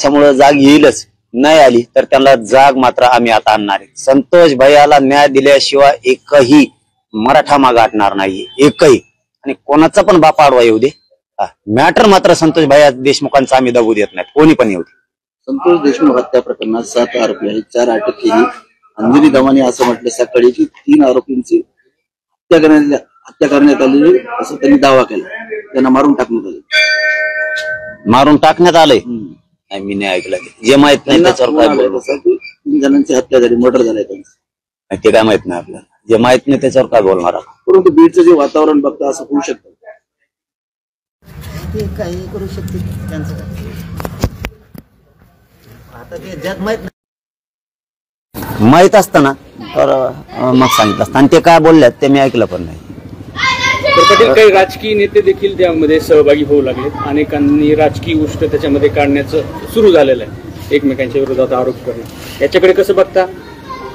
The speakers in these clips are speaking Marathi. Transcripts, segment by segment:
त्याच्यामुळे जाग येईलच, नाही आली तर त्यांना जाग मात्र आम्ही आता आणणार आहे. संतोष भैयाला न्याय दिल्याशिवाय एकही मराठा माग हटणार नाही, एकही. आणि कोणाचा पण बाप आडवा येऊ दे, मॅटर मात्र संतोष भैया देशमुखांचा आम्ही दबू देत नाही, कोणी पण येऊ दे. संतोष देशमुख हत्या प्रकरणात 7 आरोपी आहेत, 4 अटक केली. अंजली दमाने असं म्हटलं सकाळी की 3 आरोपींची हत्या करण्यात आली असं त्यांनी दावा केला, त्यांना मारून टाकण्यात आले. मारून टाकण्यात आलंय? मी नाही ऐकलं, जे माहित नाही त्याच्यावर काय बोलू. 3 जणांची हत्या झाली, मर्डर झालंय त्यांचं, ते काय माहित नाही आपल्याला, जे माहित नाही त्याच्यावर काय बोलणार. परंतु बीडचं जे वातावरण बघता असं होऊ शकतं, ते काही करू शकते त्यांचं, आता ते जग माहित असतं ना तर मग सांगितलं असतं. आणि ते काय बोलल्यात ते मी ऐकलं पण नाही. तर काही राजकीय नेते देखील त्यामध्ये सहभागी होऊ लागले, अनेकांनी राजकीय गोष्ट त्याच्यामध्ये काढण्याचं सुरू झालेलं आहे, एकमेकांच्या विरोधात आरोप करणं. याच्याकडे कसं बघता,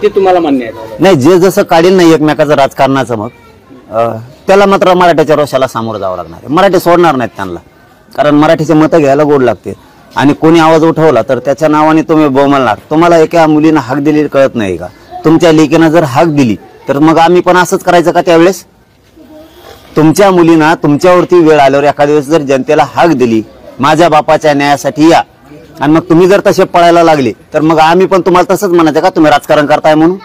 ते तुम्हाला मान्य आहे? नाही, जे जसं काढील नाही एकमेकाचं राजकारणाचं, मग त्याला मात्र मराठ्याच्या रोषाला सामोरं जावं लागणार आहे. मराठी सोडणार नाहीत त्यांना, कारण मराठीचे मतं घ्यायला गोड लागते. आणि कोणी आवाज उठवला तर त्याच्या नावाने तुम्ही बोंबलणार. तुम्हाला एका मुलीनं हाक दिली कळत नाही का? तुमच्या लेकीनं जर हाक दिली तर मग आम्ही पण असंच करायचं का त्यावेळेस? तुमच्या मुलीना तुमच्यावरती वेळ आल्यावर एखाद्या वेळेस जर जनतेला हाक दिली माझ्या बापाच्या न्यायासाठी या, आणि मग तुम्ही जर तसे पळायला लागले तर मग आम्ही पण तुम्हाला तसंच म्हणायचं का तुम्ही राजकारण करताय म्हणून?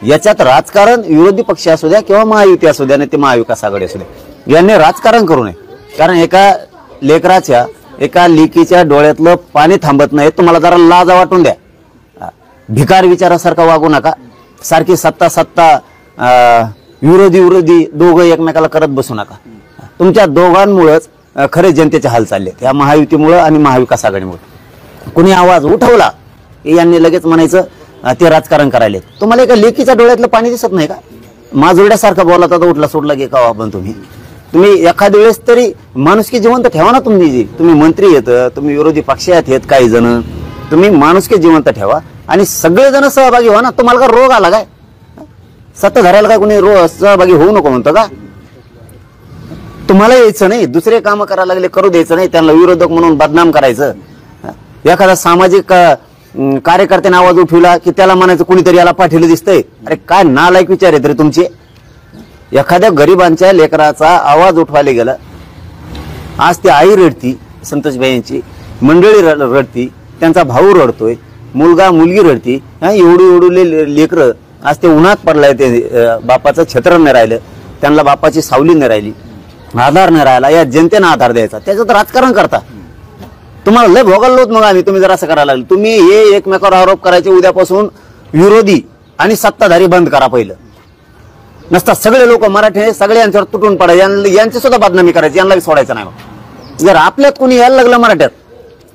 याच्यात राजकारण विरोधी पक्ष असू द्या किंवा महायुती असू द्या, नाही ते महाविकास आघाडी असू द्या, यांनी राजकारण करू नये. कारण एका लेकराच्या, एका लेकीच्या डोळ्यातलं पाणी थांबत नाही. तुम्हाला जरा लाज वाटून द्या. भिकार विचारासारखं वागू नका. सारखी सत्ता विरोधी दोघं एकमेकाला करत बसू नका. तुमच्या दोघांमुळेच खरे जनतेचे हाल चालले, या महायुतीमुळे आणि महाविकास आघाडीमुळे. कुणी आवाज उठवला यांनी लगेच म्हणायचं ते राजकारण करायले. तुम्हाला एका लेकीच्या डोळ्यातलं पाणी दिसत नाही का? माजुरड्यासारखं बोलत आता उठला सोडला की का आपण तुम्ही एखाद्या वेळेस तरी माणुसकी जिवंत ठेवा ना. तुम्ही मंत्री येत, तुम्ही विरोधी पक्षात येत, काही जण तुम्ही माणुसकी जिवंत ठेवा आणि सगळेजण सहभागी व्हा ना. तुम्हाला का रोग आला काय? सत्ताधाऱ्याला काय कोणी सहभागी होऊ नको म्हणतं का? तुम्हाला यायचं नाही, दुसरे काम करायला लागले करू द्यायचं नाही, त्यांना विरोधक म्हणून बदनाम करायचं. एखादा सामाजिक कार्यकर्त्याने आवाज उठवला की त्याला म्हणायचं कुणीतरी याला पाठीला दिसतंय. अरे काय नालायक विचार आहेत रे तुमचे. एखाद्या गरिबांच्या लेकराचा आवाज उठवायला गेला, आज ती आई रडती, संतोष भाईंची मंडळी रडती, त्यांचा भाऊ रडतोय, मुलगा मुलगी रडती. एवढी लेकरं आज ते उन्हात पडलाय, ते बापाचं छत्र नाही राहिलं, त्यांना बापाची सावली नाही राहिली, आधार नाही राहिला. या जनतेनं आधार द्यायचा, त्याच्यात राजकारण करता. तुम्हाला लय भोगायला मग आम्ही, तुम्ही जर असं करायला लागले. तुम्ही हे एकमेकावर आरोप करायचे, उद्यापासून विरोधी आणि सत्ताधारी बंद करा. पहिलं नसता सगळे लोक मराठी सगळे यांच्यावर तुटून पडायचे, यांची सुद्धा बदनामी करायची, यांना सोडायचं नाही. मग जर आपल्यात कोणी यायला लागलं मराठ्यात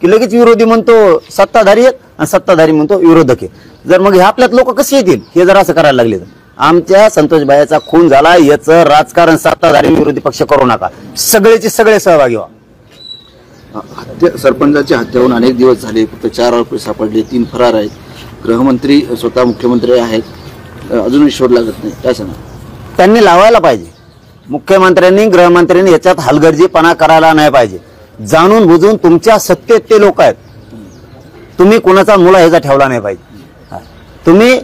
की लगेच विरोधी म्हणतो सत्ताधारी आहेत आणि सत्ताधारी म्हणतो विरोधक आहे, जर मग हे आपल्यात लोक कसे येतील हे जर असं करायला लागले तर आमच्या संतोष भाईचा खून झाला, याचं राजकारण सत्ताधारी विरोधी पक्ष करू नका. सगळेचे सगळे सहभागी व्हा. सरपंचाची हत्या होऊन अनेक दिवस झाले, फक्त 4 आरोपी सापडले, 3 फरार आहेत. गृहमंत्री स्वतः मुख्यमंत्री आहेत, अजूनही शोध लागत नाही. काय सांगा? त्यांनी लावायला पाहिजे. मुख्यमंत्र्यांनी गृहमंत्र्यांनी याच्यात हलगर्जीपणा करायला नाही पाहिजे. जाणून बुजून तुमच्या सत्तेत ते लोक आहेत, तुम्ही कोणाचा मुला ह्याचा ठेवला नाही पाहिजे. तुम्ही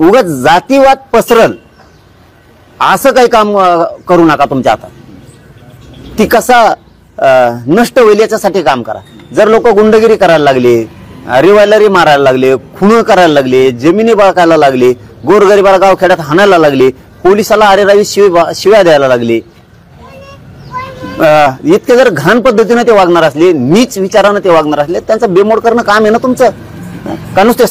उगाच जातीवाद पसरल असं काही काम करू नका तुमच्या हातात. ती कसा नष्ट होईल याच्यासाठी काम करा. जर लोक गुंडगिरी करायला लागले, रिव्हॉल्वरी मारायला लागले, खून करायला लागले, जमिनी बळकायला लागले, गोरगरिबाला गावखेड्यात हाणायला लागले, पोलिसाला अरेरावी शिव्या द्यायला लागले, इतके जर घाण पद्धतीने ते वागणार असले, नीच विचारानं ते वागणार असले, त्यांचं बेमोड करणं काम आहे ना तुमचं. का नुसते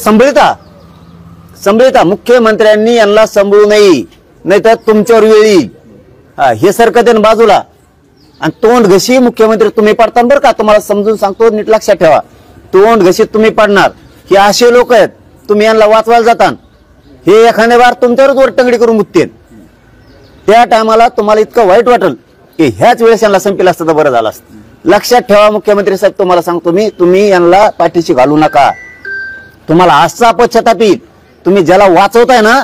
संभळिता मुख्यमंत्र्यांनी यांना सांभाळू नये, नाही तर तुमच्यावर वेळ येईल. हे सरकते बाजूला आणि तोंड घशी मुख्यमंत्री तुम्ही पडता बरं का. तुम्हाला समजून सांगतो, नीट लक्षात ठेवा. तोंड घशीत तुम्ही पडणार. हे असे लोक आहेत, तुम्ही यांना वाचवायला जाता, हे एखाद्या बार तुमच्यावरच वरटंगडी करून मुत्तेन. त्या टायमाला तुम्हाला इतकं वाईट वाटेल की ह्याच वेळेस यांना संपेल असतं तर बरं झालं असतं. लक्षात ठेवा मुख्यमंत्री साहेब, तुम्हाला सांगतो मी, तुम्ही यांना पाठीशी घालू नका. तुम्हाला असा पश्चाताप येईल. तुम्ही ज्याला वाचवताय ना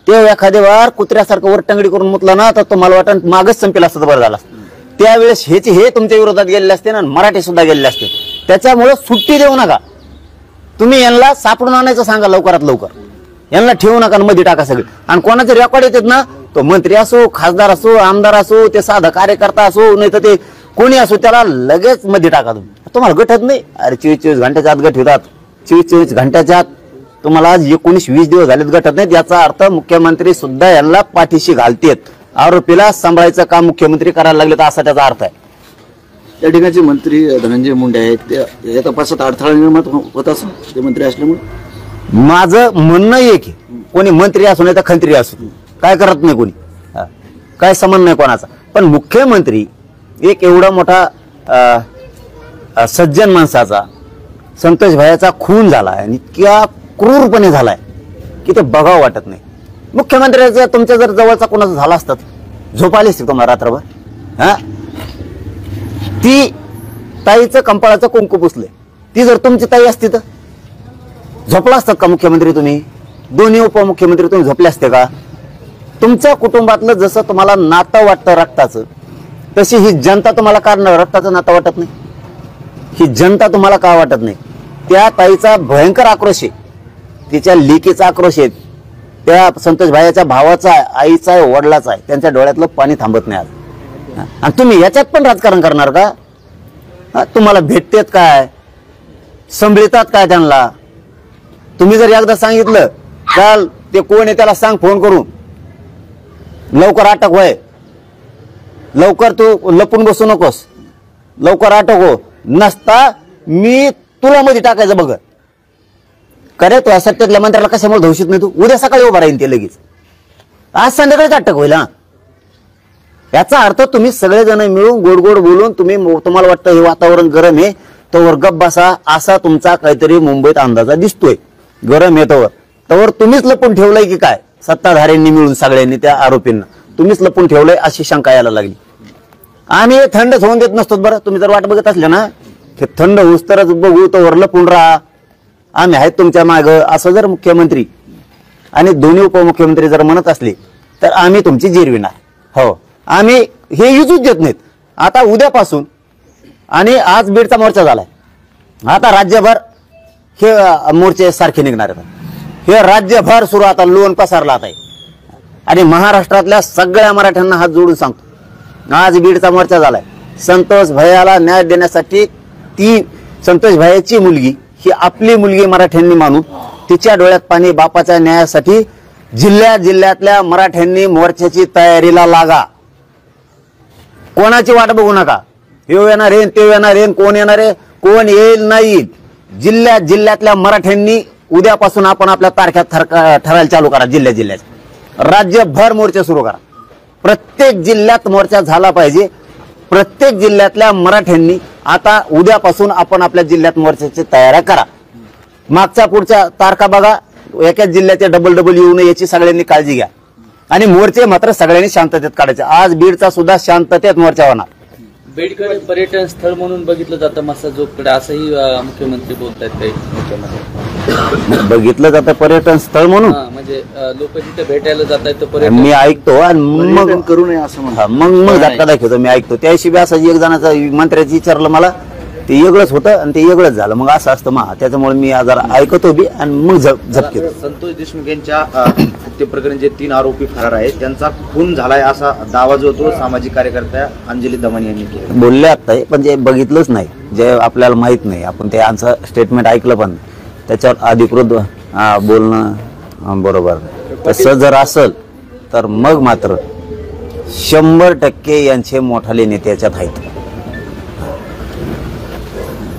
ते एखाद्या वार कुत्र्यासारखं वरटंगडी करून मुतला ना तर तुम्हाला वाटण मागच संपेल असतं तर बरं झालं असतं. त्यावेळेस हे तुमच्या विरोधात गेलेले असते ना, मराठी सुद्धा गेलेले असते. त्याच्यामुळे सुट्टी देऊ नका. तुम्ही यांना सापडून आणायचं सांगा लवकरात लवकर. यांना ठेवू नका मध्ये टाका सगळे. आणि कोणाचे रेकॉर्ड येतात ना, तो मंत्री असो, खासदार असो, आमदार असो, ते साधा कार्यकर्ता असो, नाही तर ते कोणी असो, त्याला लगेच मध्ये टाका. तुम्हाला गटत नाही. अरे 24 घंट्याच्या आत गट होतात. 24 घंट्याच्या आत तुम्हाला आज 19-20 दिवस झालेत गटत नाहीत. याचा अर्थ मुख्यमंत्री सुद्धा यांना पाठीशी घालतेत. आरोपीला सांभाळायचं काम मुख्यमंत्री करायला लागले, तर असा त्याचा अर्थ आहे. त्या ठिकाणचे मंत्री धनंजय मुंडे आहेत, ते या तपासात अडथळा निर्माण होत असं ते मंत्री असल्यामुळे. माझं म्हणणं आहे की कोणी मंत्री असू नाही तर खंत्री असू, काय करत नाही कोणी, काय संबंध नाही कोणाचा. पण मुख्यमंत्री एक एवढा मोठा सज्जन माणसाचा, संतोष भाईचा खून झालाय आणि इतक्या क्रूरपणे झालाय की ते बघावं वाटत नाही. मुख्यमंत्र्याचं तुमच्या जर जवळचा कोणाचा झाला असतात, झोप आली असते तुम्हाला रात्रभर. ती ताईचं कंपाळाचं कुंकू पुसले, ती जर तुमची ताई असती तर झोपला असतात का मुख्यमंत्री तुम्ही? दोन्ही उपमुख्यमंत्री तुम्ही झोपले असते का? तुमच्या कुटुंबातलं जसं तुम्हाला नातं वाटतं रक्ताचं, तशी ही जनता तुम्हाला का रक्ताचं नातं वाटत नाही? ही जनता तुम्हाला का वाटत नाही? त्या ताईचा भयंकर आक्रोश आहे, तिच्या लेकीचा आक्रोश आहे, त्या संतोष भाईच्या भावाचा आहे, आईचा आहे, वडिलाचा आहे. त्यांच्या डोळ्यातलं पाणी थांबत नाही आज. आणि तुम्ही याच्यात पण राजकारण करणार का? तुम्हाला भेटतेत काय, संभळतात काय त्यांना? तुम्ही जर एकदा सांगितलं काल ते कोण आहे त्याला सांग फोन करून, लवकर अटक होय, लवकर तू लपून बसू नकोस, लवकर अटक हो, नसता मी तुला मध्ये टाकायचं बघ. करे तो सत्तेतल्या मंत्र्याला कशामुळे धोषित नाही? तू उद्या सकाळी उभा राहील ते लगेच, आज संध्याकाळीच अटक होईल. याचा अर्थ तुम्ही सगळेजण मिळून गोड गोड बोलून तुम्हाला वाटतं हे वातावरण गरम आहे तोवर गप बसा, असा तुमचा काहीतरी मुंबईत अंदाजा दिसतोय. गरम आहे तोवर तुम्हीच लपून ठेवलंय की काय? सत्ताधाऱ्यांनी मिळून सगळ्यांनी त्या आरोपींना तुम्हीच लपून ठेवलंय अशी शंका यायला लागली. आम्ही थंडच होऊन देत नसतो बरं. तुम्ही जर वाट बघत असले ना हे थंड होऊस तरच बघू, तोवर लपून राहा, आम्ही आहेत तुमच्या माग, असं जर मुख्यमंत्री आणि दोन्ही उपमुख्यमंत्री जर म्हणत असले तर आम्ही तुमची जिरविणार. हो, आम्ही हे युजूच देत नाहीत. आता उद्यापासून आणि आज बीडचा मोर्चा झालाय, आता राज्यभर हे मोर्चे सारखे निघणार आहेत. हे राज्यभर सुरू, आता लोन पसरला आता. आणि महाराष्ट्रातल्या सगळ्या मराठ्यांना हात जोडून सांगतो, आज बीडचा मोर्चा झालाय. संतोष भैयाला न्याय देण्यासाठी ती संतोष भैयाची मुलगी ही आपली मुलगी मराठ्यांनी मानून तिच्या डोळ्यात पाणी, बापाच्या न्यायासाठी जिल्ह्यातल्या मराठ्यांनी मोर्चाची तयारीला लागा. कोणाची वाट बघू नका. हे येणार आहे, ते येणार आहे, कोण येणार आहे, कोण येईल नाही. जिल्ह्यातल्या मराठ्यांनी उद्यापासून आपण आपल्या तारख्या ठरायला चालू करा. जिल्ह्यात राज्यभर मोर्चे सुरू करा. प्रत्येक जिल्ह्यात मोर्चा झाला पाहिजे. प्रत्येक जिल्ह्यातल्या मराठ्यांनी आता उद्यापासून आपण आपल्या जिल्ह्यात मोर्चाची तयारी करा. मागच्या पुढच्या तारखा बघा, एकाच जिल्ह्याचे डबल येऊ नये याची सगळ्यांनी काळजी घ्या. आणि मोर्चे मात्र सगळ्यांनी शांततेत काढायचे. आज बीडचा सुद्धा शांततेत मोर्चा होणार. बीडकडे पर्यटन स्थळ म्हणून बघितलं जातं मसाजोगकडे, असंही मुख्यमंत्री बोलतायत काही मुख्यमंत्री. बघितलं जातं पर्यटन स्थळ म्हणून, म्हणजे लोक तिथे भेटायला जात आहेत पर्यटन. मी ऐकतो आणि मग करू नये असं म्हणतात. मग झटका दाखवतो. मी ऐकतो त्याशिवाय असं एक जणाचं मंत्र्याचं विचारलं मला, ते वेगळंच होतं आणि ते वेगळंच झालं. मग असं असतं मग त्याच्यामुळे मी जरा ऐकतो बी आणि मग झपकेतो. संतोष देशमुख यांच्या हत्येप्रकरणी जे 3 आरोपी फरार आहेत त्यांचा खून झालाय असा दावा जो तो सामाजिक कार्यकर्त्या अंजली दमानी यांनी केला. बोलले आता, पण जे बघितलंच नाही, जे आपल्याला माहित नाही, आपण ते आमचं स्टेटमेंट ऐकलं पण त्याच्यावर अधिकृत बोलणं बरोबर नाही. तसं जर असेल तर मग मात्र 100% यांचे मोठाले नेते याच्यात आहेत.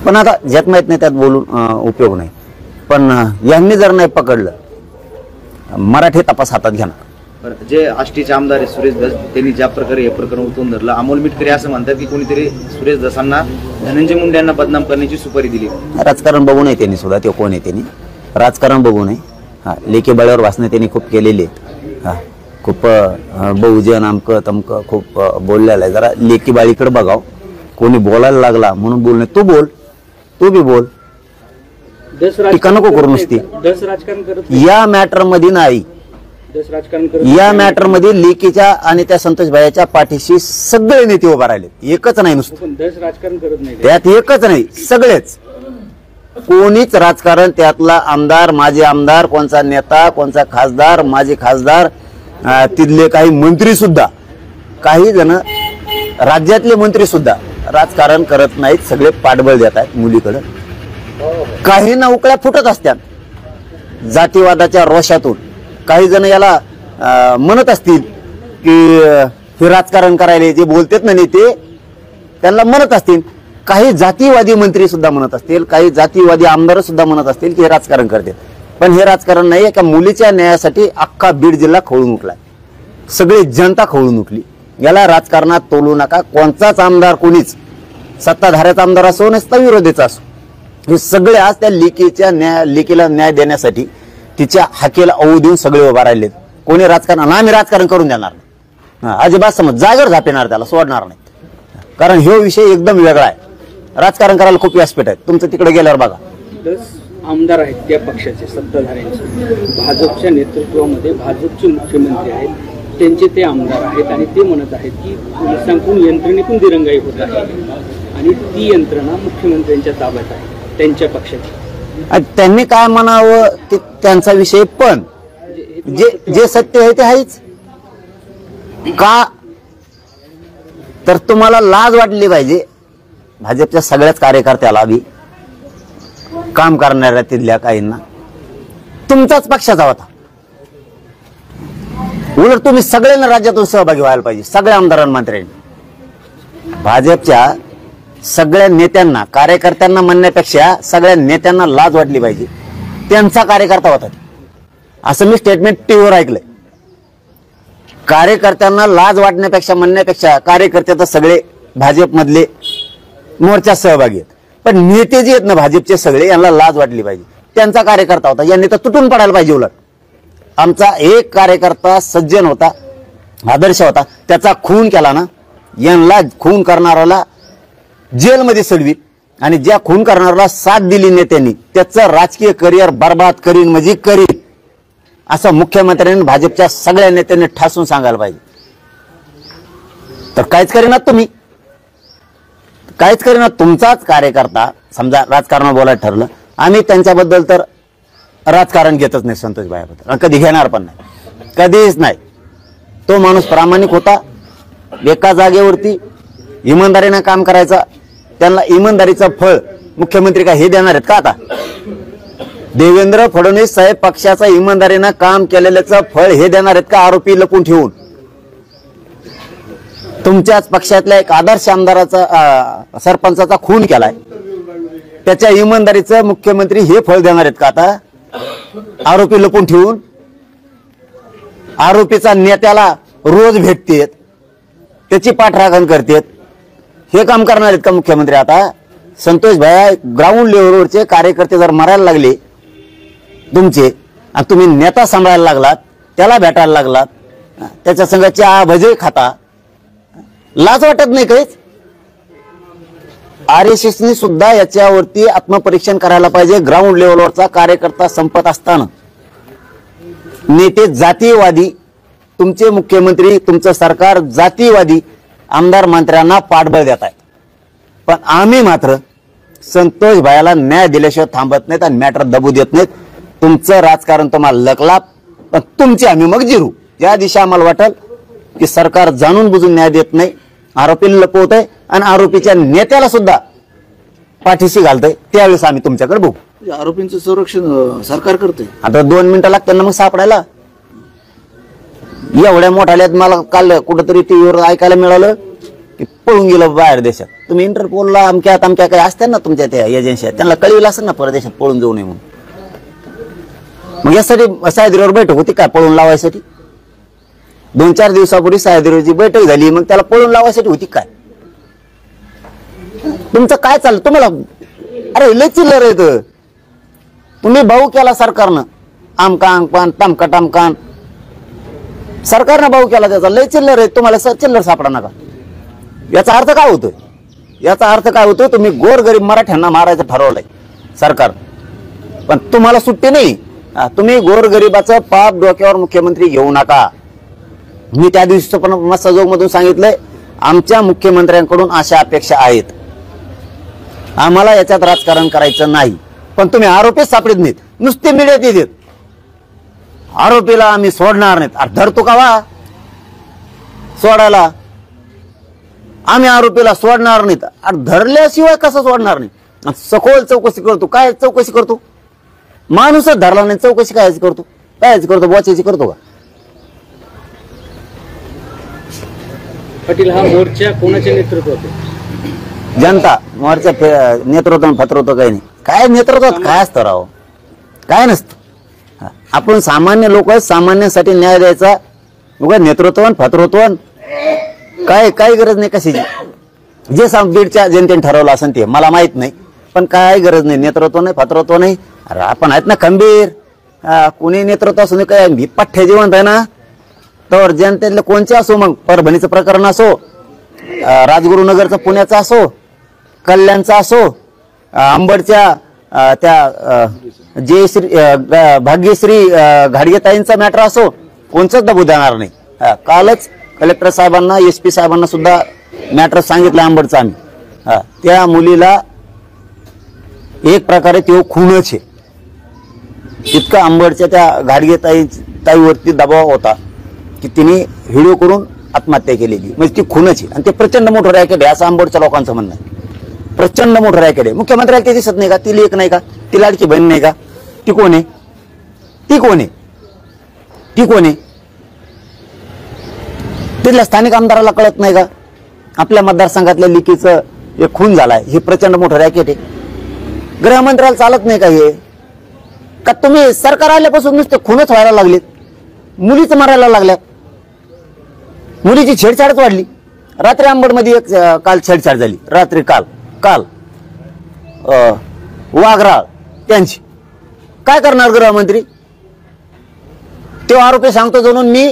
पण आता ज्यात माहित नाही त्यात बोलून उपयोग नाही. पण यांनी जर नाही पकडलं, मराठी तपास हातात घेणार. जे आष्टीचे आमदार आहे सुरेश धस, त्यांनी ज्या प्रकारे हे प्रकरण उतरून धरलं, अमोल मिटकरी असं म्हणतात की कोणीतरी सुरेश धसांना धनंजय मुंडे यांना बदनाम करण्याची सुपारी दिली. राजकारण बघू नये त्यांनी सुद्धा, ते कोण आहे त्यांनी राजकारण बघू नये. लेखी बळावर भाषणं त्यांनी खूप केलेली आहेत. खूप बहुजन अमकं तमकं खूप बोललेलं आहे. जरा लेखी बाळीकडे बघाव. कोणी बोलायला लागला म्हणून बोल नाही, तू बोल, तू बी बोल, टीका नको करू नुसती. दस राजकारण करत या मॅटर मध्ये नाही. दस राजकारण करत या मॅटर मध्ये लेकीच्या आणि त्या संतोष भाईच्या पाठीशी सगळे नेते उभा राहिले, एकच नाही नुसतं, पण दस राजकारण करत नाही. त्यात एकच नाही, सगळेच. कोणीच राजकारण त्यातला आमदार, माजी आमदार, कोणचा नेता, कोणचा खासदार, माजी खासदार, तिथले काही मंत्री सुद्धा, काही जण राज्यातले मंत्री सुद्धा राजकारण करत नाहीत, सगळे पाठबळ देत आहेत मुलीकडे. काही ना उकळ्या फुटत असतात जातीवादाच्या रोषातून. काही जण याला म्हणत असतील की हे राजकारण करायला जे बोलतात ना नेते, त्यांना म्हणत असतील. काही जातीवादी मंत्री सुद्धा म्हणत असतील, काही जातीवादी आमदार सुद्धा म्हणत असतील की हे राजकारण करतात. पण हे राजकारण नाही, एका मुलीच्या न्यायासाठी अख्खा बीड जिल्हा खवळून उठलाय, सगळी जनता खवळून उठली. याला राजकारणात तोलू नका. कोणताच आमदार, कोणीच सत्ताधाऱ्याचा आमदार असो नसता विरोधीचा असो, हे सगळे आज त्या लेकीला न्याय देण्यासाठी तिच्या हाकेला अवू देऊन सगळे उभा राहिलेत. कोणी राजकारण, आम्ही राजकारण करून देणार नाही, अजिबात समज जागेवर झापेणार, त्याला सोडणार नाही. कारण हा विषय एकदम वेगळा आहे. राजकारण करायला खूप व्यासपीठ आहे, तुमचं तिकडे गेल्यावर बघा. 10 आमदार आहेत त्या पक्षाचे, सत्ताधाऱ्यांचे, भाजपच्या नेतृत्वामध्ये भाजपचे मुख्यमंत्री आहेत, त्यांचे ते आमदार आहेत आणि ते म्हणत आहेत की पोलिसांकडून यंत्रणेतून दिरंगाई होत आहे आणि ती यंत्रणा मुख्यमंत्र्यांच्या ताब्यात आहे, त्यांच्या पक्षाची. आणि त्यांनी काय म्हणावं ते त्यांचा विषय, पण जे सत्य आहे ते आहेच. का तर तुम्हाला लाज वाटली पाहिजे, भाजपच्या सगळ्याच कार्यकर्त्याला बी, काम करणाऱ्या तिथल्या काहींना. तुमचाच पक्षाचा होता, उलट तुम्ही सगळ्यांना राज्यातून सहभागी व्हायला पाहिजे, सगळ्या आमदारांना, मंत्र्यांनी. भाजपच्या सगळ्या नेत्यांना, कार्यकर्त्यांना म्हणण्यापेक्षा सगळ्या नेत्यांना लाज वाटली पाहिजे, त्यांचा कार्यकर्ता होता असं मी स्टेटमेंट टीव्हीवर ऐकलंय. कार्यकर्त्यांना लाज वाटण्यापेक्षा, म्हणण्यापेक्षा कार्यकर्ते तर सगळे भाजपमधले मोर्चात सहभागी आहेत, पण नेते जे आहेत ना भाजपचे सगळे, यांना लाज वाटली पाहिजे, त्यांचा कार्यकर्ता होता. यांनी तर तुटून पडायला पाहिजे. उलट आमचा एक कार्यकर्ता सज्जन होता, आदर्श होता, त्याचा खून केला ना, यांना खून करणाऱ्याला जेलमध्ये सडवीत आणि ज्या खून करणाऱ्याला साथ दिली नेत्यांनी त्याचं राजकीय करिअर बर्बाद करीन म्हणजे करीन, असं मुख्यमंत्र्यांनी भाजपच्या सगळ्या नेत्यांनी ठासून सांगायला पाहिजे. तर काहीच करीनात तुम्ही, काहीच करीनात. तुमचाच कार्यकर्ता समजा राजकारण बोलायला ठरलं, आम्ही त्यांच्याबद्दल तर राजकारण घेतच नाही, संतोष भाईबद्दल कधी घेणार पण नाही, कधीच नाही. तो माणूस प्रामाणिक होता, एका जागेवरती इमानदारीनं काम करायचा. त्यांना इमानदारीचं फळ मुख्यमंत्री काय हे देणार आहेत का? आता देवेंद्र फडणवीस साहेब पक्षाचा इमानदारीनं काम केलेल्याचं फळ हे देणार आहेत का, आरोपी लपून ठेवून? तुमच्याच पक्षातल्या एक आदर्श आमदाराचा, सरपंचाचा खून केलाय, त्याच्या इमानदारीचं मुख्यमंत्री हे फळ देणार आहेत का आता, आरोपी लपून ठेवून? आरोपीचा नेत्याला रोज भेटतेत, त्याची पाठराखण करतेत, हे काम करणार आहेत का मुख्यमंत्री आता? संतोष भाई, ग्राउंड लेवलवरचे कार्यकर्ते जर मरायला लागले तुमचे आणि तुम्ही नेता सांभाळायला लागलात, त्याला भेटायला लागलात, त्याच्या संघाचे भजे खाता, लाज वाटत नाही काहीच? RSSने सुद्धा याच्यावरती आत्मपरीक्षण करायला पाहिजे. ग्राउंड लेवलवरचा कार्यकर्ता संपत असताना नेते जातीयवादी, तुमचे मुख्यमंत्री, तुमचं सरकार जातीयवादी आमदार मंत्र्यांना पाठबळ देत आहेत. पण आम्ही मात्र संतोष भाईला न्याय दिल्याशिवाय थांबत नाहीत आणि मॅटर दबू देत नाहीत. तुमचं राजकारण तुम्हाला लकलाप, पण तुमची आम्ही मग जिरू. ज्या दिवशी आम्हाला वाटेल की सरकार जाणून बुजून न्याय देत नाही, आरोपीला लपवत आहे आणि आरोपीच्या नेत्याला सुद्धा पाठीशी घालतंय, त्यावेळेस आम्ही तुमच्याकडे बघू. आरोपींचं संरक्षण सरकार करते. आता 2 मिनिटं लागतात ना मग सापडायला. एवढ्या मोठ्याल्यात मला काल कुठंतरी टीव्हीवर ऐकायला मिळालं की पळून गेलं बाहेर देशात. तुम्ही इंटरपोलला अमक्या तमक्या काही असतात ना तुमच्या त्या एजन्सी, त्यांना कळविलं असेल ना परदेशात पळून जाऊ नये म्हणून. मग यासाठी सह्याद्रीवर बैठक होती काय पळून लावायसाठी? 2-4 दिवसापूर्वी सह्याद्रीवरची बैठक झाली, मग त्याला पळून लावायसाठी होती काय? तुमचं काय चाललं तुम्हाला? अरे लय चिल्लर येत तुम्ही भाऊ केला सरकारनं, आमका आमकान तमका टमकान सरकारनं भाऊ केला, त्याचा लय चिल्लर आहे. तुम्हाला चिल्लर सापडा नका. याचा अर्थ काय होतोय? याचा अर्थ काय होतोय? तुम्ही गोरगरीब मराठ्यांना मारायचं ठरवलंय सरकार, पण तुम्हाला सुट्टी नाही तुम्ही गोरगरिबाचं पाप डोक्यावर मुख्यमंत्री घेऊ नका. मी त्या दिवशी पण मस्साजोग मधून सांगितलंय, आमच्या मुख्यमंत्र्यांकडून अशा अपेक्षा आहेत. आम्हाला याच्यात राजकारण करायचं नाही. पण तुम्ही आरोपीच सापडत नाहीत, नुसते मीडियात येतात. आरोपीला आम्ही सोडणार नाहीत. अरे धरतो का वा सोडायला? आम्ही आरोपीला सोडणार नाहीत. अरे धरल्याशिवाय कसं सोडणार नाही? सखोल चौकशी करतो. काय चौकशी करतो? माणूसच धरला नाही, चौकशी कायची करतो? कायची करतो? बोचायची करतो का? पाटील, हा मोर्चा कोणाच्या नेतृत्वात आहे? जनता मोर्चा नेतृत्व फत्रवतो काही नाही. काय नेतृत्वात काय असतं राव? काय नसतं. आपण सामान्य लोक आहेत, सामान्यांसाठी न्याय द्यायचा. उगा नेतृत्व फत्रवतो काय काही गरज नाही कशाची. जे बीडच्या जनतेने ठरवलं असेल ते मला माहित नाही, पण काय गरज नाही. नेतृत्व नाही, फत्रवतो नाही. अरे आपण आहेत ना खंबीर. कुणी नेतृत्व असू नये, काय मी पठ्ठ्या जिवंत आहे ना. तर जनतेतले कोणचे असो, मग परभणीचं प्रकरण असो, राजगुरुनगरचं पुण्याचं असो, कल्याणचा असो, अंबडच्या त्या जयश्री भाग्यश्री घाडगेताईंचा मॅटर असो, कोणचंच दबू देणार नाही. कालच कलेक्टर साहेबांना, SP साहेबांना सुद्धा मॅटर सांगितलं अंबडचं आम्ही. त्या मुलीला एक प्रकारे तो खूनच आहे. इतका अंबडच्या त्या घाडगेताईवरती दबाव होता की तिने व्हिडिओ करून आत्महत्या केलेली. म्हणजे ती खूनच आहे. आणि ते प्रचंड मोठं रॅकेट आहे असं अंबडच्या लोकांचं म्हणणं आहे. प्रचंड मोठं रॅकेट आहे. मुख्यमंत्र्याला ते दिसत नाही का? ती लेख नाही का? ती लाडकी बहीण नाही का? ती कोण आहे? ती कोण आहे? ती कोण आहे? तिथल्या स्थानिक आमदाराला कळत नाही का? आपल्या मतदारसंघातल्या लिकीचं एक खून झालाय, हे प्रचंड मोठं रॅकेट आहे. गृहमंत्र्याला चालत नाही का हे? का तुम्ही सरकार आल्यापासून नुसते खूनच व्हायला लागलेत, मुलीच मारायला लागल्यात, मुलीची छेडछाडच वाढली. रात्री अंबडमध्ये एक काल छेडछाड झाली. रात्री काल वाघराळ त्यांची. काय करणार गृहमंत्री? तो आरोपी सांगतो जणून मी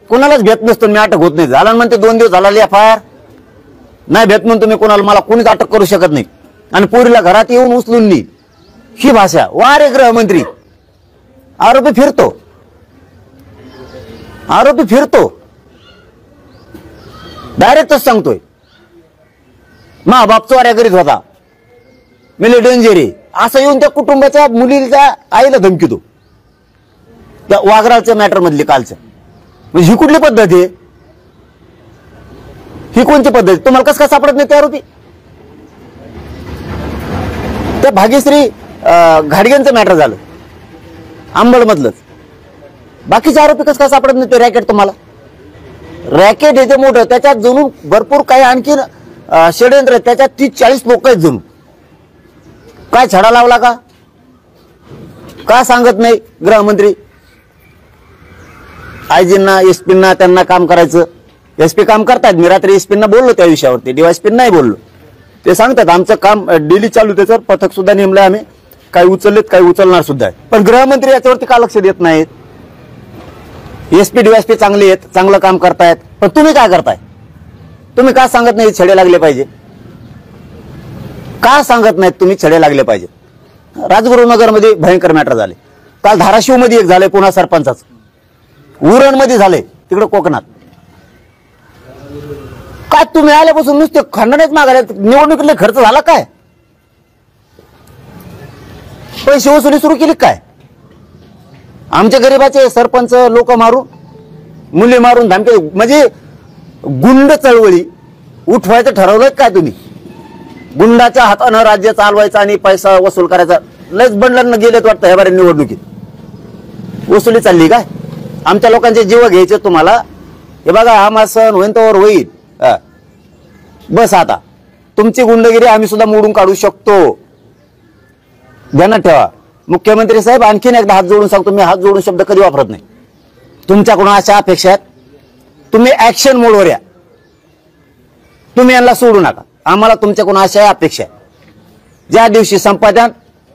कोणालाच भेट नसतो, मी अटक होत नाही. झाला म्हणते 2 दिवस झाला FIR नाही भेट म्हणून तुम्ही कोणाला, मला कोणीच अटक करू शकत नाही. आणि पोरीला घरात येऊन उचलून नाही. ही भाषा. वा रे गृहमंत्री. आरोपी फिरतो डायरेक्टच सांगतोय. मा बाप चोऱ्या करीत होता, मेले डेंजरी असं येऊन त्या कुटुंबाच्या मुलीच्या आईला धमकीतो. त्या वाघराच्या मॅटर मधली कालचं. म्हणजे ही कुठली पद्धत आहे? ही कोणती पद्धत? तुम्हाला कसं काय सापडत नाही ते आरोपी? त्या भाग्यश्री घाडगेंचं मॅटर झालं अंबड मधलंच. बाकीचे आरोपी कसं काय सापडत नाही ते? रॅकेट तुम्हाला रॅकेट येते मोठं, त्याच्यात जणू भरपूर काही आणखी षडयंत्र. त्याच्यात 30-40 लोक आहेत जणू. काय छडा लावला का? का सांगत नाही गृहमंत्री? आयजींना, SP त्यांना काम करायचं. SP काम करतात. मी रात्री SP बोललो त्या विषयावरती, DYSP नाही बोललो. ते सांगतात आमचं काम डेली चालू. त्याच्यावर पथक सुद्धा नेमलंय आम्ही. काही उचललेत, काही उचलणार सुद्धा आहे. पण गृहमंत्री याच्यावरती का लक्ष देत नाहीत? SP DYSP चांगले आहेत, चांगलं काम करतायत, पण तुम्ही काय करताय? तुम्ही का सांगत नाही छडे लागले पाहिजे? का सांगत नाहीत तुम्ही छडे लागले पाहिजे? राजगुरुनगरमध्ये भयंकर मॅटर झाले. काल धाराशिवमध्ये एक झालंय, पुन्हा सरपंचाच. उरणमध्ये झालंय, तिकडे कोकणात. काय तुम्ही आल्यापासून नुसते खंडणच मागायला? निवडणुकीतले खर्च झाला काय? पैसे वसुली सुरू केली काय? आमच्या गरीबाचे सरपंच लोक मारून, मुली मारून, धमके. म्हणजे गुंड चळवळी उठवायचं ठरवलंय काय तुम्ही? गुंडाच्या हातानं राज्य चालवायचं आणि पैसा वसूल करायचा. लयच बंडलांना गेलेत वाटतं ह्या बारे निवडणुकीत. वसुली चालली काय? आमच्या लोकांचे जीव घ्यायचे तुम्हाला. हे बघा, हा मासन होईन तर होईल. बस आता तुमची गुंडगिरी आम्ही सुद्धा मोडून काढू शकतो. ध्यानात ठेवा. मुख्यमंत्री साहेब, आणखीन एकदा हात जोडून सांगतो, मी हात जोडून शब्द कधी वापरत नाही. तुमच्याकडून अशा अपेक्षा आहेत, तुम्ही ऍक्शन मोडवर या. तुम्ही यांना सोडू नका. आम्हाला तुमच्याकडून अशा अपेक्षा आहे. ज्या दिवशी संपादन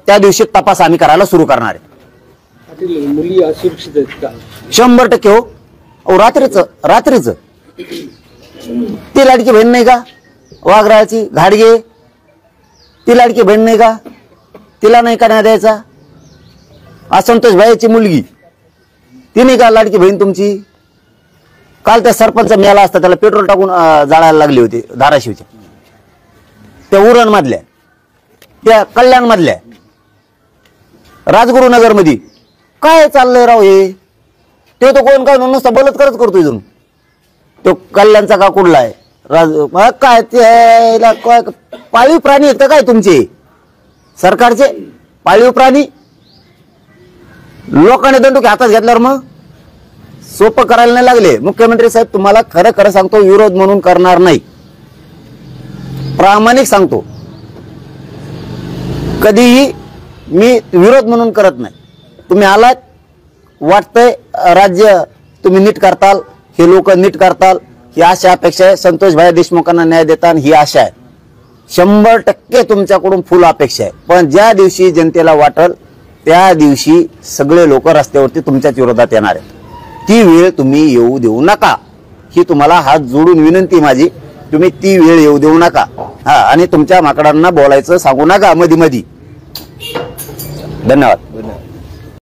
त्या दिवशी तपास आम्ही करायला सुरू करणार आहे. मुली असुरक्षित आहेत का? 100% हो. रात्रीच ती लाडकी बहीण नाही का वाघराची? घाडगे ती लाडकी बहीण नाही का? तिला नाही का नाही द्यायचा? संतोष भाईची मुलगी तिने का लाडकी बहीण तुमची? काल त्या सरपंच मेला असता त्याला पेट्रोल टाकून जाळायला लागली होती धाराशिवच्या, त्या उरण मधल्या, त्या कल्याण मधल्या, राजगुरुनगर मध्ये. काय चाललंय राव हे? ते तो कोण काय नुसता बलात्कारच करतोय जणू. तो कल्याणचा का कुठला आहे काय ते पाळीव प्राणी आहेत का काय तुमचे सरकारचे? पाळीव प्राणी लोकांनी दंडुके हातात घेतल्यावर मग सोपं करायला नाही लागले. मुख्यमंत्री साहेब तुम्हाला खरं खरं सांगतो, विरोध म्हणून करणार नाही, प्रामाणिक सांगतो. कधीही मी विरोध म्हणून करत नाही. तुम्ही आलात, वाटतंय राज्य तुम्ही नीट करताल, हे लोक नीट करताल, ही आशा अपेक्षा आहे. संतोषभाई देशमुखांना न्याय देताना ही आशा आहे. 100% तुमच्याकडून फुल अपेक्षा आहे. पण ज्या दिवशी जनतेला वाटल त्या दिवशी सगळे लोक रस्त्यावरती तुमच्याच विरोधात येणार आहेत. ती वेळ तुम्ही येऊ देऊ नका, ही तुम्हाला हात जोडून विनंती माझी. तुम्ही ती वेळ येऊ देऊ नका. आणि तुमच्या माकडांना बोलायचं सांगू नका मधी मधी. धन्यवाद.